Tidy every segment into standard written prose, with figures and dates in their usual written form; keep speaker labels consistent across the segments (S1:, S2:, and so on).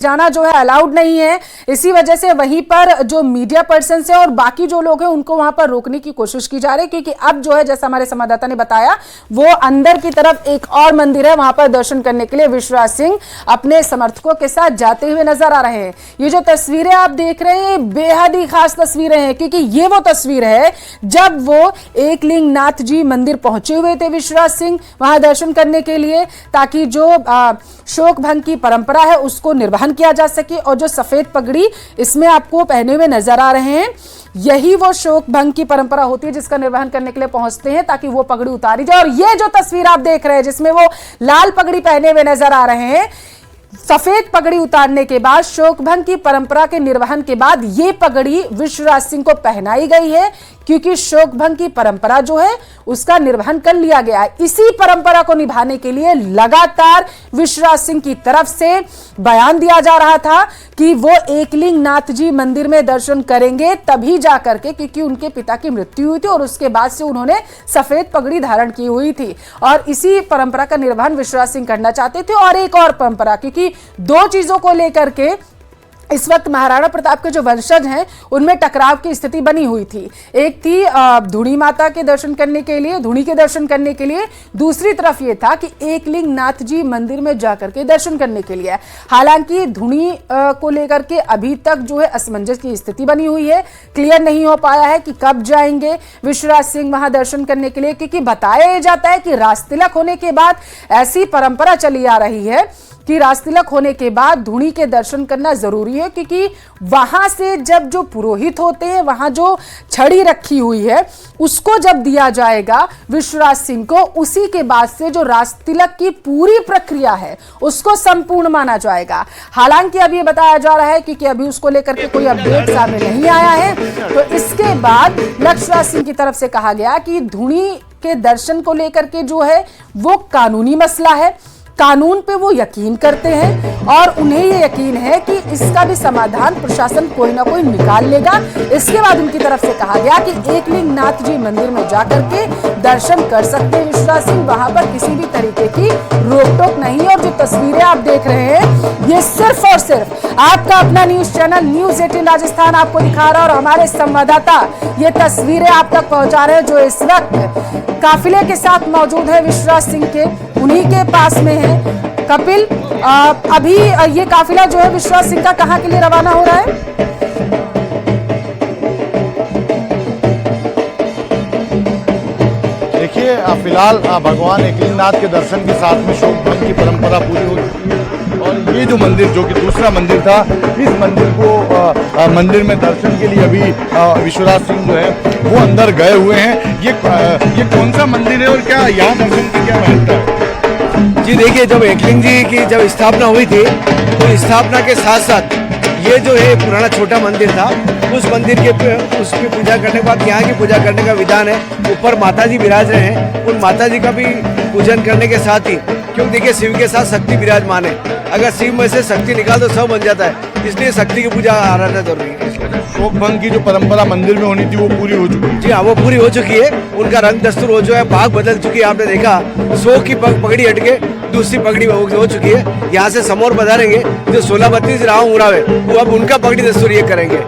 S1: जाना जो है अलाउड नहीं है। इसी वजह से वहीं पर जो मीडिया पर्सन है और बाकी जो लोग हैं उनको वहां पर रोकने की कोशिश की जा रही है, क्योंकि अब जो है जैसा हमारे संवाददाता ने बताया वो अंदर की तरफ एक और मंदिर है, वहां पर दर्शन करने के लिए विश्वराज सिंह अपने समर्थकों के साथ जाते हुए नजर आ रहे हैं। ये जो तस्वीरें आप देख रहे हैं बेहद ही खास तस्वीरें हैं, क्योंकि ये वो तस्वीर है जब वो एकलिंग नाथ जी मंदिर पहुंचे हुए थे विश्वराज सिंह वहां दर्शन करने के लिए, ताकि जो शोक भंग की परंपरा है उसको निर्वहन किया जा सके। और जो सफेद पगड़ी इसमें आपको पहने हुए नजर आ रहे हैं, यही वो शोक भंग की परंपरा होती है जिसका निर्वहन करने के लिए पहुंचते हैं ताकि वो पगड़ी उतारी जाए। और ये जो तस्वीर आप देख रहे हैं जिसमें वो लाल पगड़ी पहने हुए नजर आ रहे हैं, सफेद पगड़ी उतारने के बाद शोक भंग की परंपरा के निर्वहन के बाद ये पगड़ी विश्वराज सिंह को पहनाई गई है, क्योंकि शोक भंग की परंपरा जो है उसका निर्वहन कर लिया गया है। इसी परंपरा को निभाने के लिए लगातार विश्वराज सिंह की तरफ से बयान दिया जा रहा था कि वो एकलिंग नाथ जी मंदिर में दर्शन करेंगे तभी जाकर के, क्योंकि उनके पिता की मृत्यु हुई थी और उसके बाद से उन्होंने सफेद पगड़ी धारण की हुई थी और इसी परंपरा का निर्वहन विश्वराज सिंह करना चाहते थे। और एक और परंपरा, क्योंकि दो चीजों को लेकर के इस वक्त महाराणा प्रताप के जो वंशज हैं उनमें टकराव की स्थिति बनी हुई थी। एक थी धुनी माता के दर्शन करने के लिए, धुनी के दर्शन करने के लिए, दूसरी तरफ ये था कि एकलिंग नाथ जी मंदिर में जाकर के दर्शन करने के लिए। हालांकि धुनी को लेकर के अभी तक जो है असमंजस की स्थिति बनी हुई है, क्लियर नहीं हो पाया है कि कब जाएंगे विश्वराज सिंह वहां दर्शन करने के लिए, क्योंकि बताया जाता है कि राजतिलक होने के बाद ऐसी परंपरा चली आ रही है कि राजतिलक होने के बाद धुनी के दर्शन करना जरूरी है, क्योंकि वहां से जब जो पुरोहित होते हैं वहां जो छड़ी रखी हुई है उसको जब दिया जाएगा विश्वराज सिंह को, उसी के बाद से जो राजतिलक की पूरी प्रक्रिया है उसको संपूर्ण माना जाएगा। हालांकि अब ये बताया जा रहा है क्योंकि अभी उसको लेकर के कोई अपडेट सामने नहीं आया है, तो इसके बाद विश्वराज सिंह की तरफ से कहा गया कि धुनी के दर्शन को लेकर के जो है वो कानूनी मसला है, कानून पे वो यकीन करते हैं और उन्हें ये यकीन है कि इसका भी समाधान प्रशासन कोई ना कोई निकाल लेगा। इसके बाद उनकी तरफ से कहा गया कि एकलिंग नाथ जी मंदिर में जाकर के दर्शन कर सकते हैं विश्वराज सिंह, वहां पर किसी भी तरीके की रोक टोक नहीं है। और जो तस्वीरें आप देख रहे हैं ये सिर्फ और सिर्फ आपका अपना न्यूज चैनल न्यूज 18 राजस्थान आपको दिखा रहा है और हमारे संवाददाता ये तस्वीरें आप तक पहुंचा रहे हैं जो इस वक्त काफिले के साथ मौजूद है विश्वराज सिंह के, उन्हीं के पास में है। कपिल, अभी ये काफिला जो है विश्वराज सिंह का कहां के लिए रवाना हो रहा है?
S2: देखिए फिलहाल भगवान एकलिंग नाथ के दर्शन के साथ में शोक भंग की परंपरा पूरी हो चुकी है और ये जो मंदिर जो कि दूसरा मंदिर था, इस मंदिर को मंदिर में दर्शन के लिए अभी विश्वराज सिंह जो है वो अंदर गए हुए हैं। ये कौन सा मंदिर है और क्या यहाँ दर्शन की क्या महत्ता है?
S3: जी देखिए, जब एकलिंग जी की जब स्थापना हुई थी तो स्थापना के साथ साथ ये जो है पुराना छोटा मंदिर था, उस मंदिर के उसकी पूजा करने के बाद यहाँ की पूजा करने का विधान है। ऊपर माता जी विराज रहे हैं, उन माता जी का भी पूजन करने के साथ ही, क्योंकि देखिए शिव के साथ शक्ति विराजमान है, अगर शिव में से शक्ति निकाल तो सब बन जाता है, इसलिए शक्ति की पूजा आराधना जरूरी है।
S2: शोक भंग की जो परंपरा मंदिर में होनी थी वो पूरी हो चुकी है?
S3: जी हाँ, वो पूरी हो चुकी है। उनका रंग दस्तूर हो जो है भाग बदल चुकी है, आपने देखा शोक की पगड़ी हटके दूसरी पगड़ी हो चुकी है। यहाँ से समोर पधारेंगे जो 16-32 राव उड़ावे वो अब उनका पगड़ी दस्तूर ये करेंगे।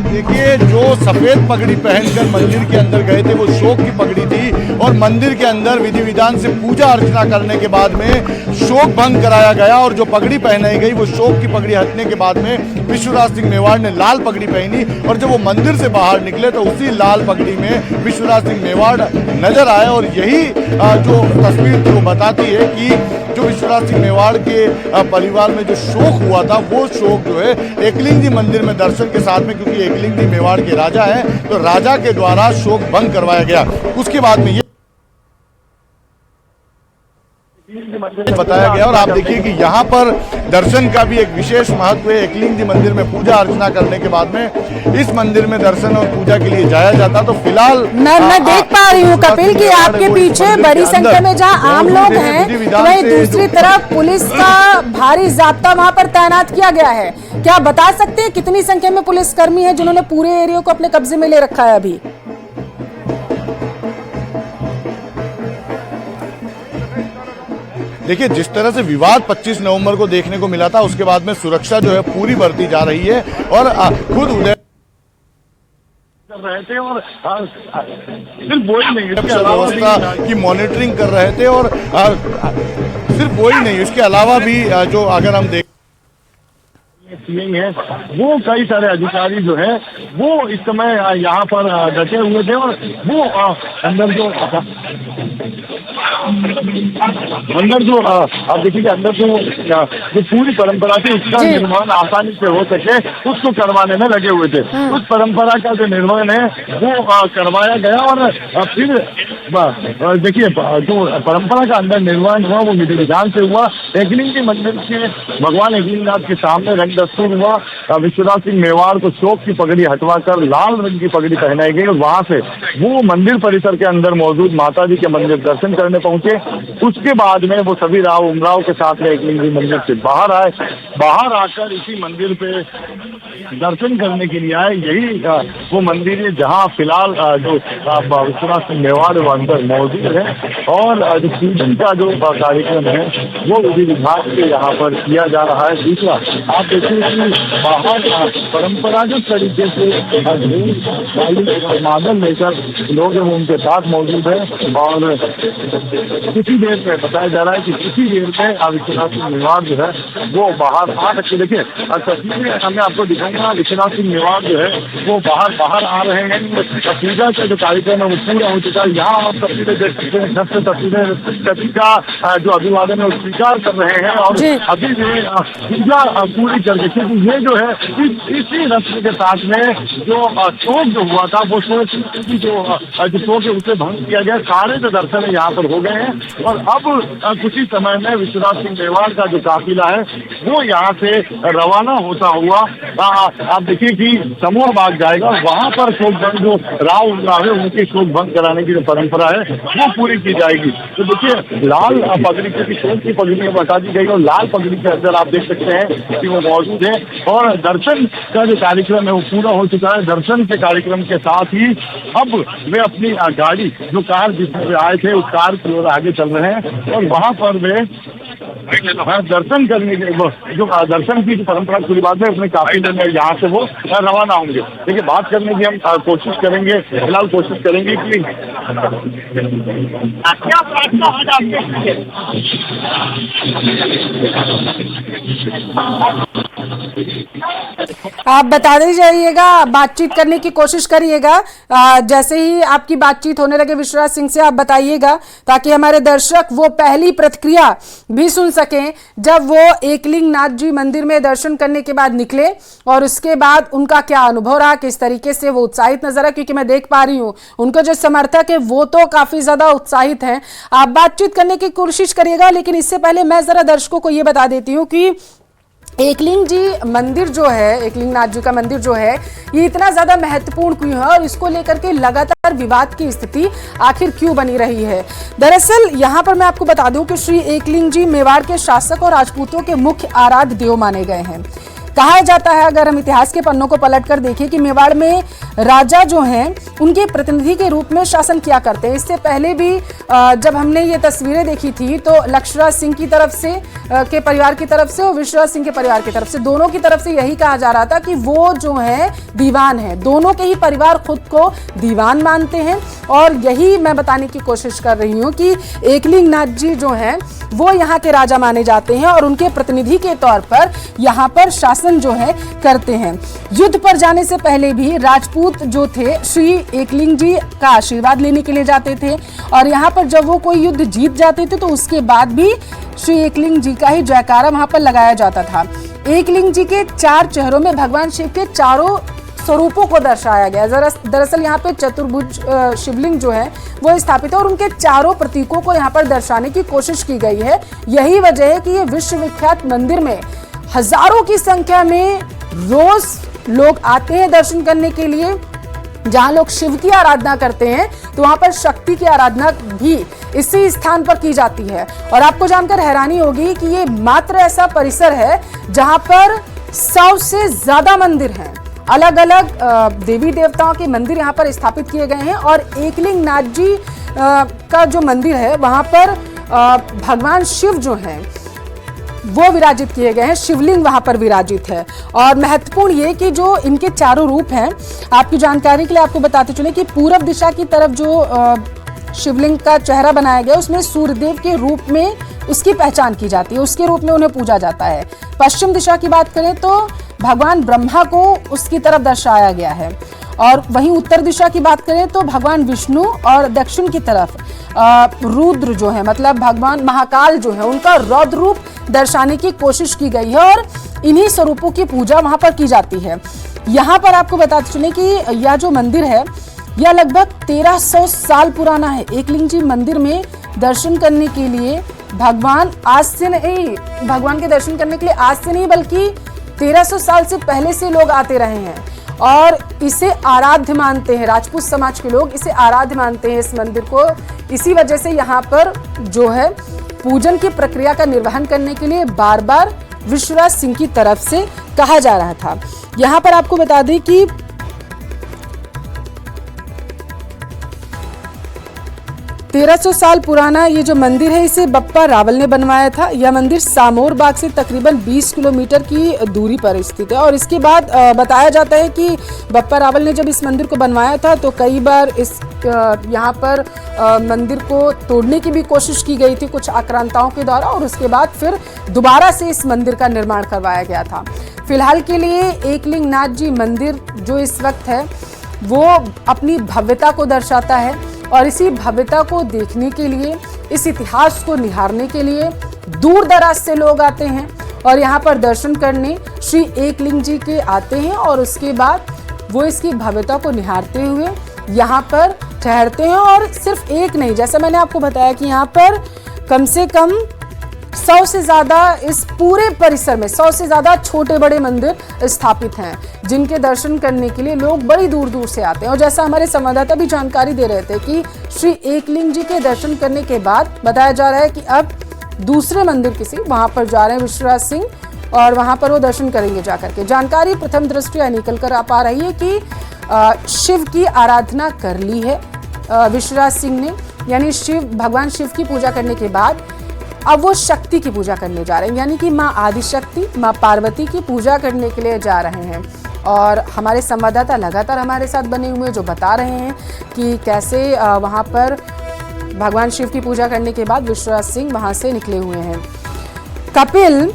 S2: देखिए जो सफेद पगड़ी पहनकर मंदिर के अंदर गए थे वो शोक की पगड़ी थी और मंदिर के अंदर विधि विधान से पूजा अर्चना करने के बाद में शोक भंग कराया गया और जो पगड़ी पहनाई गई वो शोक की पगड़ी हटने के बाद में विश्वराज सिंह मेवाड़ ने लाल पगड़ी पहनी और जब वो मंदिर से बाहर निकले तो उसी लाल पगड़ी में विश्वराज सिंह मेवाड़ नजर आए। और यही जो तस्वीर थी वो बताती है कि जो विश्वराज सिंह मेवाड़ के परिवार में जो शोक हुआ था वो शोक जो है एकलिंग जी मंदिर में दर्शन के साथ में, क्योंकि एकलिंग जी मेवाड़ के राजा हैं तो राजा के द्वारा शोक भंग करवाया गया। उसके बाद में ये बताया गया और आप देखिए कि यहाँ पर दर्शन का भी एक विशेष महत्व है। एकलिंग जी मंदिर में पूजा अर्चना करने के बाद में इस मंदिर में दर्शन और पूजा के लिए जाया जाता। तो फिलहाल
S1: मैं देख पा रही हूँ कपिल कि आपके पीछे बड़ी संख्या में जहाँ आम लोग हैं वहीं दूसरी तरफ पुलिस का भारी जाब्ता वहां पर तैनात किया गया है। क्या बता सकते हैं कितनी संख्या में पुलिसकर्मी है जिन्होंने पूरे एरिया को अपने कब्जे में ले रखा है अभी?
S2: देखिए, जिस तरह से विवाद 25 नवंबर को देखने को मिला था, उसके बाद में सुरक्षा जो है पूरी बढ़ती जा रही है और खुद उदय
S4: कर रहे थे और सिर्फ वही नहीं, इसके
S2: सुरक्षा
S4: अलावा
S2: व्यवस्था की मॉनिटरिंग कर रहे थे और सिर्फ वही नहीं, इसके अलावा भी जो अगर हम देख
S4: सीआई है, वो कई सारे अधिकारी जो है वो इस समय यहाँ पर डटे हुए थे और वो अंदर जो आप देखिए अंदर जो पूरी परंपरा थी उसका निर्माण आसानी से हो सके उसको करवाने में लगे हुए थे। उस परंपरा का जो निर्माण है वो करवाया गया और फिर देखिए जो परंपरा का अंदर निर्माण हुआ वो विधि विधान से हुआ। एकलिंग के मंदिर के भगवान एकलिंगनाथ के सामने रंग दस्तूर हुआ। विश्वनाथ सिंह मेवाड़ को शोक की पगड़ी हटवाकर लाल रंग की पगड़ी पहनाई गई और वहां से वो मंदिर परिसर के अंदर मौजूद माता जी के मंदिर दर्शन करने पहुंचे। उसके बाद में वो सभी राव उमराव के साथ में एकलिंग जी मंदिर से बाहर आए। बाहर आकर इसी मंदिर पे दर्शन करने के लिए आए। यही वो मंदिर है जहाँ फिलहाल जो विश्वनाथ सिंह मेवाड़ वो अंदर मौजूद है और जो पूजन का जो कार्यक्रम है वो विधि विधान से यहाँ पर किया जा रहा है। दूसरा आप देखिए कि बाहर परंपरागत तरीके से मादल लेकर लोग उनके साथ मौजूद है और किसी देर में बताया जा रहा है कि किसी देर में विश्वनाथ सिंह मेवाड़ जो है वो बाहर आ सकते। देखिए तस्वीरें मैं आपको दिखाऊंगा। विश्वनाथ सिंह मेवाड़ जो है वो बाहर आ रहे हैं। पूजा का जो कार्यक्रम है वो पूरा हो चुका है। यहाँ आप तस्वीरें देख सकते हैं, छत से तस्वीरें सभी का जो अभिवादन है वो स्वीकार कर रहे हैं और अभी भी पूजा पूरी करके क्योंकि ये जो है इसी रस्म के साथ में जो शोक जो हुआ था वो शोक है उसे भंग किया गया। सारे जो दर्शन है यहाँ पर हो गए हैं और अब कुछ ही समय में विश्वनाथ सिंह मेवाड़ का जो काफिला है वो यहाँ से रवाना होता हुआ आप देखिए कि समूह बाग जाएगा। वहाँ पर शोक भंग जो राव उमराव है उनके शोक भंग कराने की जो परंपरा है वो पूरी की जाएगी। तो देखिए लाल पगड़ी की शोक की पगड़ी बता दी गई और लाल पगड़ी के अंदर आप देख सकते हैं कि वो मौजूद है और दर्शन का जो कार्यक्रम है वो पूरा हो चुका है। दर्शन के कार्यक्रम के साथ ही अब वे अपनी गाड़ी जो कार जिसमें आए थे उस कार की ओर आगे चल रहे हैं और वहाँ पर वे दर्शन करने के जो दर्शन की परंपरा पूरी बात है उसमें काफी लोग यहाँ से वो रवाना होंगे। देखिए बात करने की हम कोशिश करेंगे, फिलहाल कोशिश करेंगे कि
S1: आप बता दे जाइएगा, बातचीत करने की कोशिश करिएगा। जैसे ही आपकी बातचीत होने लगे विश्वनाथ सिंह से आप बताइएगा ताकि हमारे दर्शक वो पहली प्रतिक्रिया भी सुन सकें जब वो एकलिंग नाथ जी मंदिर में दर्शन करने के बाद निकले और उसके बाद उनका क्या अनुभव रहा, किस तरीके से वो उत्साहित नजर आए। क्योंकि मैं देख पा रही हूँ उनके जो समर्थक है वो तो काफी ज्यादा उत्साहित हैं। आप बातचीत करने की कोशिश करिएगा, लेकिन इससे पहले मैं जरा दर्शकों को ये बता देती हूँ कि एकलिंग जी मंदिर जो है, एकलिंग नाथ जी का मंदिर जो है ये इतना ज्यादा महत्वपूर्ण क्यों है और इसको लेकर के लगातार विवाद की स्थिति आखिर क्यों बनी रही है। दरअसल यहाँ पर मैं आपको बता दूं कि श्री एकलिंग जी मेवाड़ के शासक और राजपूतों के मुख्य आराध्य देव माने गए हैं। कहा जाता है, अगर हम इतिहास के पन्नों को पलटकर देखें, कि मेवाड़ में राजा जो हैं उनके प्रतिनिधि के रूप में शासन किया करते हैं। इससे पहले भी जब हमने ये तस्वीरें देखी थी तो लक्ष्मण सिंह की तरफ से के परिवार की तरफ से और विश्वनाथ सिंह के परिवार की तरफ से, दोनों की तरफ से यही कहा जा रहा था कि वो जो है दीवान है। दोनों के ही परिवार खुद को दीवान मानते हैं और यही मैं बताने की कोशिश कर रही हूँ कि एकलिंग नाथ जी जो हैं वो यहाँ के राजा माने जाते हैं और उनके प्रतिनिधि के तौर पर यहाँ पर शासन जो है करते हैं। युद्ध पर जाने से पहले भी राजपूत जो थे श्री एकलिंग जी का आशीर्वाद लेने के लिए जाते थे और यहाँ पर जब वो कोई युद्ध जीत जाते थे तो उसके बाद भी श्री एकलिंग जी का ही जयकारा वहां पर लगाया जाता था। एकलिंग जी के 4 चेहरों में भगवान शिव के चारों स्वरूपों को दर्शाया गया। दरअसल यहाँ पे चतुर्भुज शिवलिंग जो है वो स्थापित है और उनके चारों प्रतीकों को यहाँ पर दर्शाने की कोशिश की गई है। यही वजह है कि ये विश्व विख्यात मंदिर में हजारों की संख्या में रोज लोग आते हैं दर्शन करने के लिए। जहां लोग शिव की आराधना करते हैं तो वहां पर शक्ति की आराधना भी इसी स्थान पर की जाती है। और आपको जानकर हैरानी होगी कि ये मात्र ऐसा परिसर है जहां पर 100 से ज्यादा मंदिर हैं। अलग अलग देवी देवताओं के मंदिर यहाँ पर स्थापित किए गए हैं और एकलिंग नाथ जी का जो मंदिर है वहां पर भगवान शिव जो हैं वो विराजित किए गए हैं, शिवलिंग वहां पर विराजित है। और महत्वपूर्ण ये कि जो इनके चारों रूप हैं, आपकी जानकारी के लिए आपको बताते चले कि पूरब दिशा की तरफ जो शिवलिंग का चेहरा बनाया गया उसमें सूर्यदेव के रूप में उसकी पहचान की जाती है, उसके रूप में उन्हें पूजा जाता है। पश्चिम दिशा की बात करें तो भगवान ब्रह्मा को उसकी तरफ दर्शाया गया है। और वहीं उत्तर दिशा की बात करें तो भगवान विष्णु, और दक्षिण की तरफ रुद्र जो है, मतलब भगवान महाकाल जो है, उनका रौद्र रूप दर्शाने की कोशिश की गई है और इन्हीं स्वरूपों की पूजा वहां पर की जाती है। यहाँ पर आपको बताते चले कि यह जो मंदिर है यह लगभग 1300 साल पुराना है। एकलिंग जी मंदिर में दर्शन करने के लिए भगवान के दर्शन करने के लिए आज से नहीं बल्कि 1300 साल से पहले से लोग आते रहे हैं और इसे आराध्य मानते हैं। राजपूत समाज के लोग इसे आराध्य मानते हैं, इस मंदिर को। इसी वजह से यहाँ पर जो है पूजन की प्रक्रिया का निर्वहन करने के लिए बार बार विश्वराज सिंह की तरफ से कहा जा रहा था। यहाँ पर आपको बता दें कि 1300 साल पुराना ये जो मंदिर है इसे बप्पा रावल ने बनवाया था। यह मंदिर सामोर बाग से तकरीबन 20 किलोमीटर की दूरी पर स्थित है। और इसके बाद बताया जाता है कि बप्पा रावल ने जब इस मंदिर को बनवाया था तो कई बार यहाँ पर मंदिर को तोड़ने की भी कोशिश की गई थी कुछ आक्रांताओं के द्वारा, और उसके बाद फिर दोबारा से इस मंदिर का निर्माण करवाया गया था। फिलहाल के लिए एकलिंग नाथ जी मंदिर जो इस वक्त है वो अपनी भव्यता को दर्शाता है और इसी भव्यता को देखने के लिए, इस इतिहास को निहारने के लिए दूर दराज से लोग आते हैं और यहाँ पर दर्शन करने श्री एकलिंग जी के आते हैं और उसके बाद वो इसकी भव्यता को निहारते हुए यहाँ पर ठहरते हैं। और सिर्फ एक नहीं, जैसा मैंने आपको बताया कि यहाँ पर कम से कम 100 से ज़्यादा, इस पूरे परिसर में 100 से ज़्यादा छोटे बड़े मंदिर स्थापित हैं जिनके दर्शन करने के लिए लोग बड़ी दूर दूर से आते हैं। और जैसा हमारे संवाददाता भी जानकारी दे रहे थे कि श्री एकलिंग जी के दर्शन करने के बाद बताया जा रहा है कि अब दूसरे मंदिर किसी वहां पर जा रहे हैं विश्वराज सिंह और वहां पर वो दर्शन करेंगे जाकर के। जानकारी प्रथम दृष्टया निकल कर आ पा रही है कि शिव की आराधना कर ली है विश्वराज सिंह ने, यानी भगवान शिव की पूजा करने के बाद अब वो शक्ति की पूजा करने जा रहे हैं, यानी कि माँ आदिशक्ति, माँ पार्वती की पूजा करने के लिए जा रहे हैं। और हमारे संवाददाता लगातार हमारे साथ बने हुए जो बता रहे हैं कि कैसे वहाँ पर भगवान शिव की पूजा करने के बाद विश्वराज सिंह वहाँ से निकले हुए हैं। कपिल,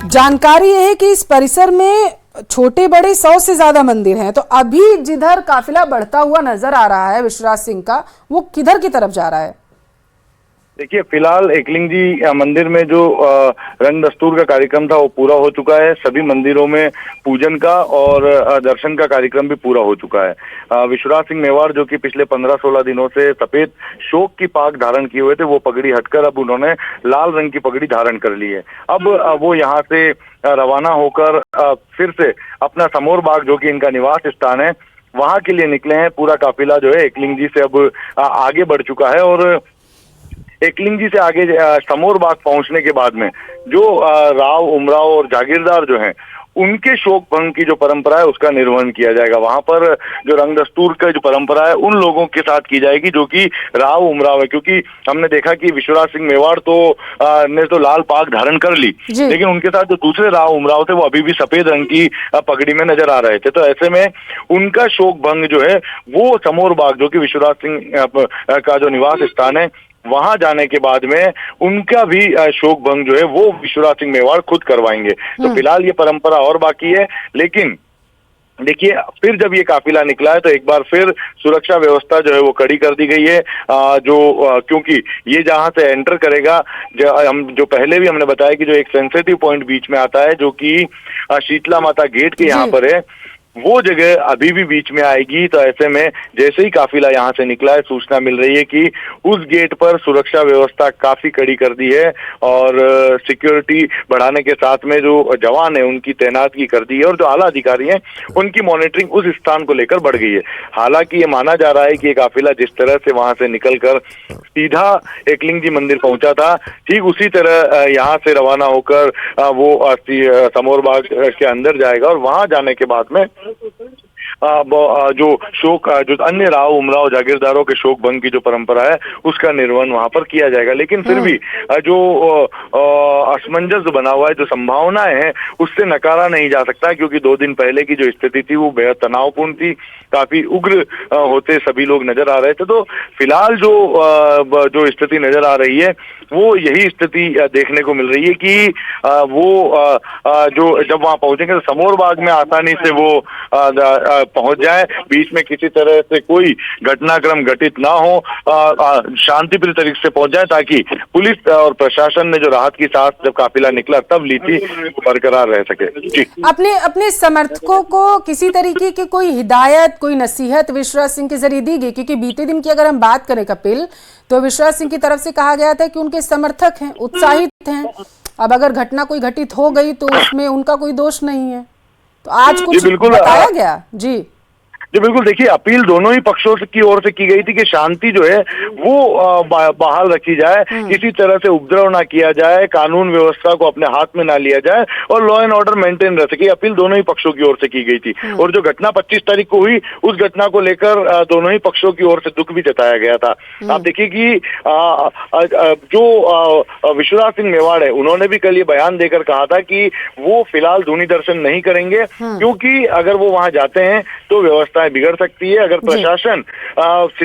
S1: जानकारी है कि इस परिसर में छोटे बड़े 100 से ज्यादा मंदिर हैं, तो अभी जिधर काफिला बढ़ता हुआ नजर आ रहा है विश्वराज सिंह का, वो किधर की तरफ जा रहा है?
S5: देखिए, फिलहाल एकलिंग जी मंदिर में जो रंग दस्तूर का कार्यक्रम था वो पूरा हो चुका है। सभी मंदिरों में पूजन का और दर्शन का कार्यक्रम भी पूरा हो चुका है। विश्वराज सिंह मेवाड़ जो कि पिछले 15-16 दिनों से सफेद शोक की पाग धारण किए हुए थे, वो पगड़ी हटकर अब उन्होंने लाल रंग की पगड़ी धारण कर ली है। अब वो यहाँ से रवाना होकर फिर से अपना समोर बाग जो कि इनका निवास स्थान है वहां के लिए निकले हैं। पूरा काफिला जो है एकलिंग जी से अब आगे बढ़ चुका है और एकलिंग जी से आगे समोर बाग पहुंचने के बाद में जो राव, उमराव और जागीरदार जो हैं उनके शोक भंग की जो परंपरा है उसका निर्वहन किया जाएगा। वहां पर जो रंग दस्तूर का जो परंपरा है उन लोगों के साथ की जाएगी जो कि राव, उमराव है, क्योंकि हमने देखा कि विश्वराज सिंह मेवाड़ ने तो लाल पाग धारण कर ली, लेकिन उनके साथ जो दूसरे राव, उमराव थे वो अभी भी सफेद रंग की पगड़ी में नजर आ रहे थे। तो ऐसे में उनका शोक भंग जो है वो समोर बाग जो कि विश्वराज सिंह का जो निवास स्थान है वहां जाने के बाद में उनका भी शोक भंग जो है वो विश्वराज सिंह मेवाड़ खुद करवाएंगे। तो फिलहाल ये परंपरा और बाकी है, लेकिन देखिए फिर जब ये काफिला निकला है तो एक बार फिर सुरक्षा व्यवस्था जो है वो कड़ी कर दी गई है। क्योंकि ये जहां से एंटर करेगा, जो पहले भी हमने बताया कि जो एक सेंसिटिव पॉइंट बीच में आता है जो कि शीतला माता गेट के यहाँ पर है, वो जगह अभी भी बीच में आएगी। तो ऐसे में जैसे ही काफिला यहाँ से निकला है सूचना मिल रही है कि उस गेट पर सुरक्षा व्यवस्था काफी कड़ी कर दी है और सिक्योरिटी बढ़ाने के साथ में जो जवान है उनकी तैनाती कर दी है और जो आला अधिकारी हैं उनकी मॉनिटरिंग उस स्थान को लेकर बढ़ गई है। हालांकि ये माना जा रहा है कि ये काफिला जिस तरह से वहां से निकलकर सीधा एकलिंग जी मंदिर पहुंचा था, ठीक उसी तरह यहाँ से रवाना होकर वो समोर बाग के अंदर जाएगा और वहां जाने के बाद में जो शोक जो अन्य राव उमराव जागीरदारों के शोक भंग की जो परंपरा है उसका निर्वहन वहां पर किया जाएगा। लेकिन फिर भी जो असमंजस बना हुआ है, जो संभावनाएं हैं, उससे नकारा नहीं जा सकता, क्योंकि 2 दिन पहले की जो स्थिति थी वो बेहद तनावपूर्ण थी, काफी उग्र होते सभी लोग नजर आ रहे थे। तो फिलहाल जो स्थिति नजर आ रही है वो यही स्थिति देखने को मिल रही है कि वो जो जब वहां पहुंचेंगे तो समोर बाग में आसानी से वो पहुंच जाए, बीच में किसी तरह से कोई घटनाक्रम घटित ना हो, शांतिप्रिय तरीके से पहुंच जाए, ताकि पुलिस और प्रशासन ने जो राहत की सांस जब काफिला निकला तब ली थी, बरकरार रह सके। जी,
S1: अपने समर्थकों को किसी तरीके की कोई हिदायत, कोई नसीहत विश्वास सिंह के जरिए दी गई? क्योंकि बीते दिन की अगर हम बात करें कपिल, तो विश्वास सिंह की तरफ से कहा गया था कि उनके समर्थक हैं, उत्साहित हैं, अब अगर घटना कोई घटित हो गई तो उसमें उनका कोई दोष नहीं है। तो आज कुछ बताया गया? जी
S5: बिल्कुल, देखिए, अपील दोनों ही पक्षों की ओर से की गई थी कि शांति जो है वो बहाल रखी जाए, किसी तरह से उपद्रव ना किया जाए, कानून व्यवस्था को अपने हाथ में ना लिया जाए और लॉ एंड ऑर्डर मेंटेन रह सके। अपील दोनों ही पक्षों की ओर से की गई थी। और जो घटना 25 तारीख को हुई, उस घटना को लेकर दोनों ही पक्षों की ओर से दुख भी जताया गया था। आप देखिए कि जो विश्वनाथ सिंह मेवाड़ है, उन्होंने भी कल ये बयान देकर कहा था कि वो फिलहाल धूनी दर्शन नहीं करेंगे, क्योंकि अगर वो वहां जाते हैं तो व्यवस्था बिगड़ सकती है। अगर प्रशासन